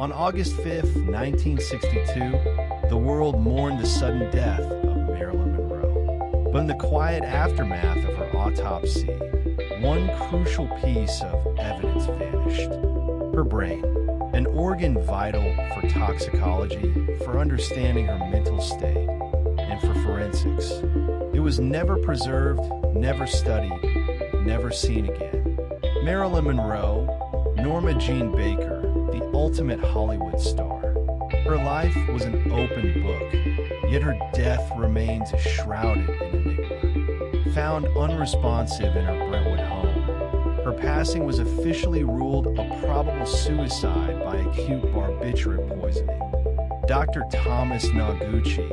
On August 5, 1962, the world mourned the sudden death of Marilyn Monroe. But in the quiet aftermath of her autopsy, one crucial piece of evidence vanished. Her brain, an organ vital for toxicology, for understanding her mental state, and for forensics. It was never preserved, never studied, never seen again. Marilyn Monroe, Norma Jean Baker, the ultimate Hollywood star. Her life was an open book, yet her death remains shrouded in enigma. Found unresponsive in her Brentwood home, her passing was officially ruled a probable suicide by acute barbiturate poisoning. Dr. Thomas Noguchi,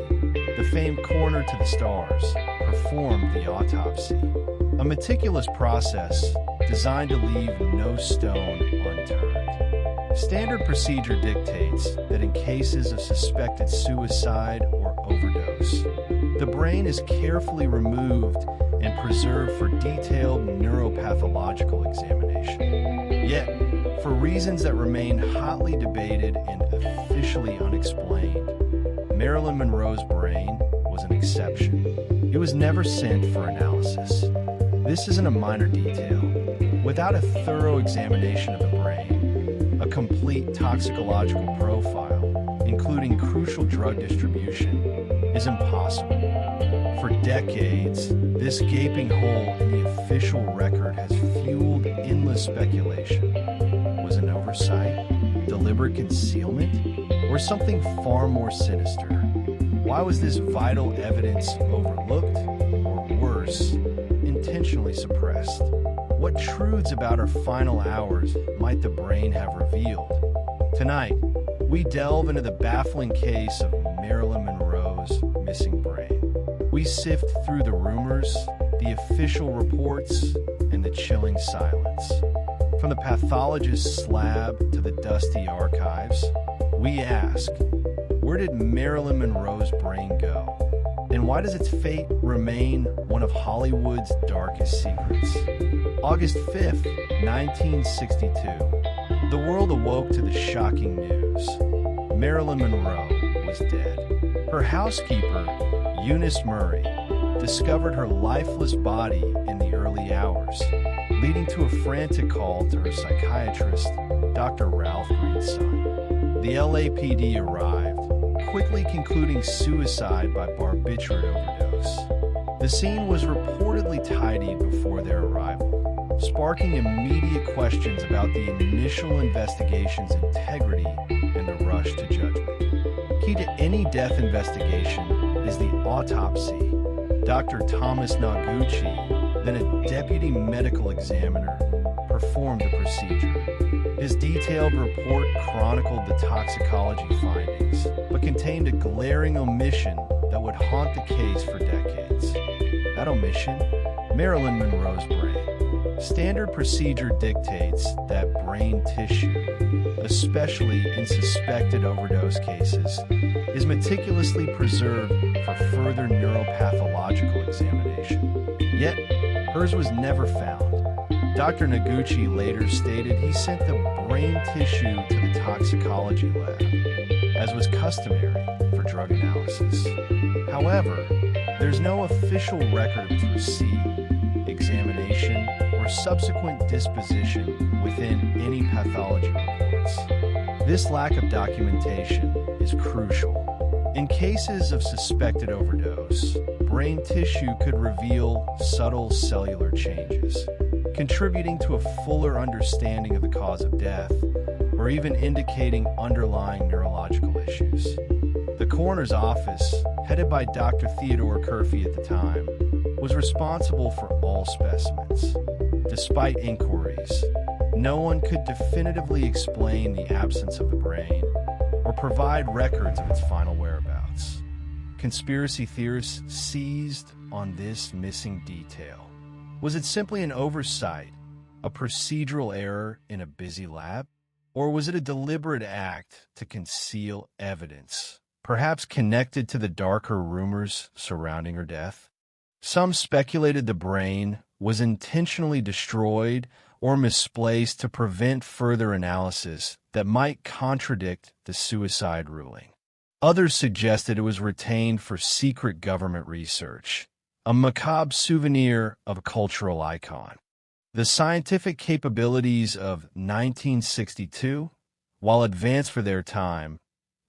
the famed coroner to the stars, performed the autopsy. A meticulous process designed to leave no stone unturned. Standard procedure dictates that in cases of suspected suicide or overdose, the brain is carefully removed and preserved for detailed neuropathological examination. Yet, for reasons that remain hotly debated and officially unexplained, Marilyn Monroe's brain was an exception. It was never sent for analysis. This isn't a minor detail. Without a thorough examination of the brain, a complete toxicological profile, including crucial drug distribution, is impossible. For decades, this gaping hole in the official record has fueled endless speculation. Was it an oversight, deliberate concealment, or something far more sinister? Why was this vital evidence overlooked, or worse, intentionally suppressed? What truths about her final hours might the brain have revealed? Tonight, we delve into the baffling case of Marilyn Monroe's missing brain. We sift through the rumors, the official reports, and the chilling silence. From the pathologist's slab to the dusty archives, we ask, where did Marilyn Monroe's brain go? And why does its fate remain one of Hollywood's darkest secrets? August 5th, 1962. The world awoke to the shocking news. Marilyn Monroe was dead. Her housekeeper, Eunice Murray, discovered her lifeless body in the early hours, leading to a frantic call to her psychiatrist, Dr. Ralph Greenson. The LAPD arrived, quickly concluding suicide by barbiturate overdose. The scene was reportedly tidied before their arrival, sparking immediate questions about the initial investigation's integrity and the rush to judgment. Key to any death investigation is the autopsy. Dr. Thomas Noguchi, then a deputy medical examiner, performed the procedure. His detailed report chronicled the toxicology findings, but contained a glaring omission that would haunt the case for decades. That omission? Marilyn Monroe's brain. Standard procedure dictates that brain tissue, especially in suspected overdose cases, is meticulously preserved for further neuropathological examination. Yet, hers was never found. Dr. Noguchi later stated he sent the brain tissue to the toxicology lab, as was customary for drug analysis. However, there's no official record of its receipt, examination, or subsequent disposition within any pathology reports. This lack of documentation is crucial. In cases of suspected overdose, brain tissue could reveal subtle cellular changes, contributing to a fuller understanding of the cause of death, or even indicating underlying neurological issues. The coroner's office, headed by Dr. Theodore Curfey at the time, was responsible for all specimens. Despite inquiries, no one could definitively explain the absence of the brain or provide records of its final whereabouts. Conspiracy theorists seized on this missing detail. Was it simply an oversight, a procedural error in a busy lab? Or was it a deliberate act to conceal evidence, perhaps connected to the darker rumors surrounding her death? Some speculated the brain was intentionally destroyed or misplaced to prevent further analysis that that might contradict the suicide ruling. Others suggested it was retained for secret government research, a macabre souvenir of a cultural icon. The scientific capabilities of 1962, while advanced for their time,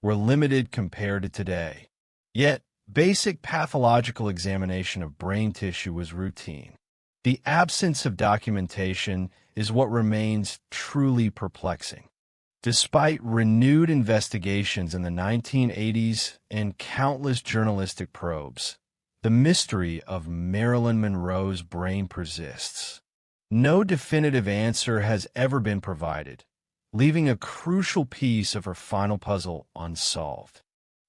were limited compared to today. Yet, basic pathological examination of brain tissue was routine. The absence of documentation is what remains truly perplexing. Despite renewed investigations in the 1980s and countless journalistic probes, the mystery of Marilyn Monroe's brain persists. No definitive answer has ever been provided, leaving a crucial piece of her final puzzle unsolved.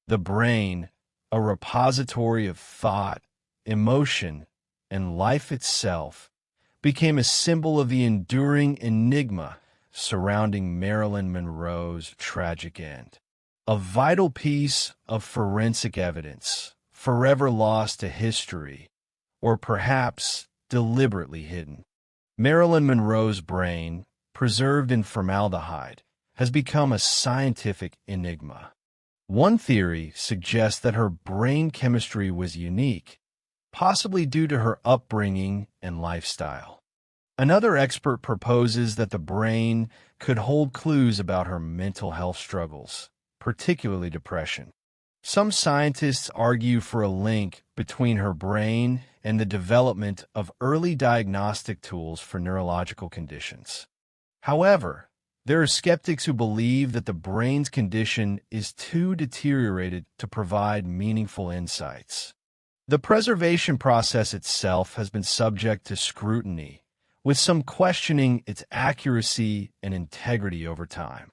The brain, a repository of thought, emotion, and life itself, became a symbol of the enduring enigma surrounding Marilyn Monroe's tragic end. A vital piece of forensic evidence, forever lost to history, or perhaps deliberately hidden. Marilyn Monroe's brain, preserved in formaldehyde, has become a scientific enigma. One theory suggests that her brain chemistry was unique, possibly due to her upbringing and lifestyle. Another expert proposes that the brain could hold clues about her mental health struggles, particularly depression. Some scientists argue for a link between her brain and the development of early diagnostic tools for neurological conditions. However, there are skeptics who believe that the brain's condition is too deteriorated to provide meaningful insights. The preservation process itself has been subject to scrutiny, with some questioning its accuracy and integrity over time.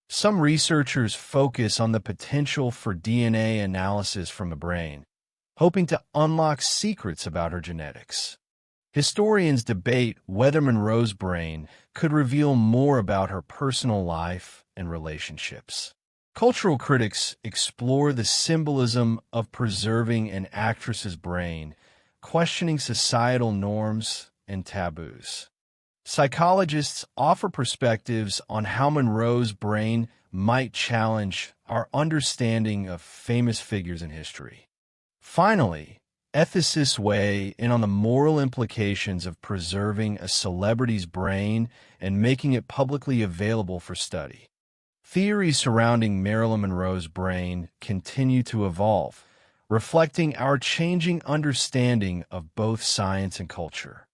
Some researchers focus on the potential for DNA analysis from the brain, hoping to unlock secrets about her genetics. Historians debate whether Monroe's brain could reveal more about her personal life and relationships. Cultural critics explore the symbolism of preserving an actress's brain, questioning societal norms and taboos. Psychologists offer perspectives on how Monroe's brain might challenge our understanding of famous figures in history. Finally, ethicists weigh in on the moral implications of preserving a celebrity's brain and making it publicly available for study. Theories surrounding Marilyn Monroe's brain continue to evolve, reflecting our changing understanding of both science and culture.